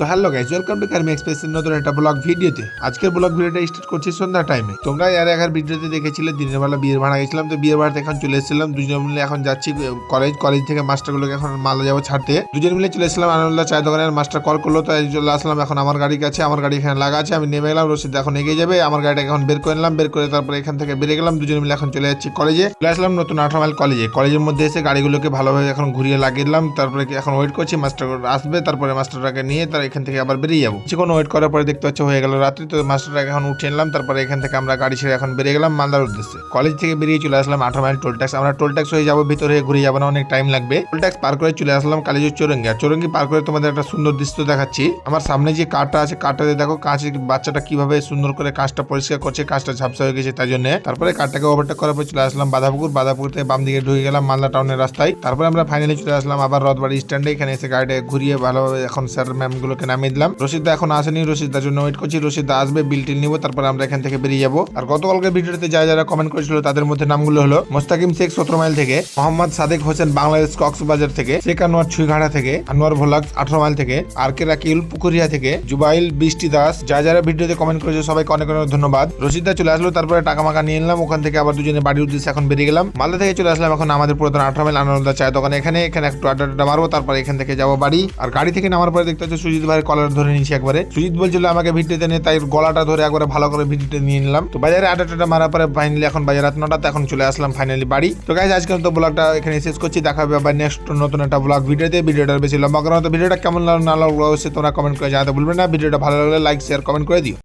তো hello guys, welcome to কার্মি এক্সপ্রেসের নতুন একটা ব্লগ ভিডিওতে। আজকের ব্লগ ভিডিওটা স্টার্ট করছি সন্ধ্যা টাইমে। তোমরা এর আগের ভিডিওতে দেখেছিলে দিনের বেলা বিয়ের ভাড়া গেছিলাম, তো বিয়ের ভাড়াতে এখন চলে এসেছিলাম দুজন মিলে। এখন যাচ্ছি কলেজ থেকে মাস্টারগুলোকে এখন মালদা যাবো ছাড়তে। দুজন মিলে চলে এসেছিলাম আনন্দা চায়ের দোকানের। মাস্টার কল করলো, তাই চলে আসলাম এখন আমার গাড়ি কাছে। আমার গাড়ি এখানে লাগা আছে, আমি নেমে গেলাম। রশিদ এখন এগিয়ে যাবে, আমার গাড়িটাকে এখন বের করে নিলাম। বের করে তারপরে এখান থেকে বেরিয়ে গেলাম। দুজন মিলে এখন চলে যাচ্ছি কলেজে। চলে আসলাম নতুন 18 মাইল কলেজে। কলেজের মধ্যে এসে গাড়িগুলোকে ভালোভাবে এখন ঘুরিয়ে লাগিয়ে দিলাম। তারপরে এখন ওয়েট করছি মাস্টার আসবে, তারপরে মাস্টারটাকে নিয়ে তার এখান থেকে আবার বেরিয়ে যাবো। কিছুক্ষণ ওয়েট করার পরে দেখতে পাচ্ছি হয়ে গেল রাত্রি। তো মাস্টারটাকে এখন উঠে নিলাম। তারপরে এখান থেকে আমরা গাড়ি ছেড়ে এখন বেরিয়ে গেলাম মালদার উদ্দেশ্যে। কলেজ থেকে বেরিয়ে চলে আসলাম 18 মাইল টোল ট্যাক্স। আমরা টোল ট্যাক্স হয়ে যাবো, ভিতরে ঘুরে যাবো না, অনেক টাইম লাগবে। টোল ট্যাক্স পার করে চলে আসলাম কালীজোর চৌরঙ্গি। আর চৌরঙ্গি পার করে তোমাদের একটা সুন্দর দৃশ্য দেখাচ্ছি। আমার সামনে যে কারটা আছে, কারটাতে দেখো কাঁচের বাচ্চাটা কিভাবে সুন্দর করে কাঁচটা পরিষ্কার করছে। কাঁচটা ঝাপসা হয়ে গেছে তাই জন্য। তারপরে কারটাকে ওভারটেক করার পর চলে আসলাম বাধাপুকুর থেকে বাম দিকে ঢুকে গেলাম মালদা টাউনের রাস্তায়। তারপরে আমরা ফাইনালি চলে আসলাম আবার রথবাড়ি স্ট্যান্ডে। এখানে এসে গাড়িটা ঘুরিয়ে ভালোভাবে এখন স্যার ম্যাম গুলোকে নামিয়ে দিলাম। রশিদা এখন আসেনি, রশিদার জন্য ওয়েট করছি। রশিদা আসবে, বিল টিল নিবো, তারপরে আমরা এখান থেকে বেরিয়ে যাবো। আর গতকালকের ভিডিওতে যারা কমেন্ট করেছিল তাদের মধ্যে নামগুলো হলো মোস্তাকিম শেখ 17 মাইল থেকে, মোহাম্মদ সাদেক হোসেন বাংলাদেশ কক্সবাজার থেকে, শেখ আনোয়ার ছুইঘাড়া থেকে, আনোয়ার ভোলাক 18 মাইল থেকে, আর কে রাকিউল পুকুরিয়া থেকে, জুবাইল বৃষ্টি দাস। যারা ভিডিওতে কমেন্ট করেছে সবাইকে অনেক অনেক ধন্যবাদ। রশিদা চলে আসলো, তারপরে টাকা মাকা নিয়ে নিলাম। ওখান থেকে আবার দুজনে বাড়ির উদ্দেশ্যে এখন বেরিয়ে গেলাম। মালদা থেকে চলে আসলাম এখন আমাদের পুরাতন 18 মাইল আনন্দা চায়ের দোকানে। এখানে একটু আড্ডা মারবো, তারপরে এখান থেকে যাবো বাড়ি। আর গাড়ি থেকে নামার পরে দেখতে হচ্ছে সুজিত ভাইয়ের কলার ধরে নিয়েছি একবারে। সুজিত বলছিল আমাকে ভিডিওতে নিয়ে, তাই গলাটা ধরে একবারে ভালো করে ভিডিওতে নিয়ে নিলাম। তো বাজারে আড্ডা মারার পরে ফাইনালি এখন বাজার রাত 9টাতে এখন চলে আসলাম ফাইনালি বাড়ি। তো গাইজ আজকে তো ব্লগটা এখানে শেষ করছি। দেখা হবে আবার নেক্সট নতুন একটা ব্লগ ভিডিওতে। ভিডিওটা বেশি লম্বা করার মতো ভিডিওটা কেমন লাগলো না লাগলো অবশ্যই তোমরা কমেন্ট করে জানাতে ভুলবে না। ভিডিওটা ভালো লাগলে লাইক শেয়ার কমেন্ট করে দিও।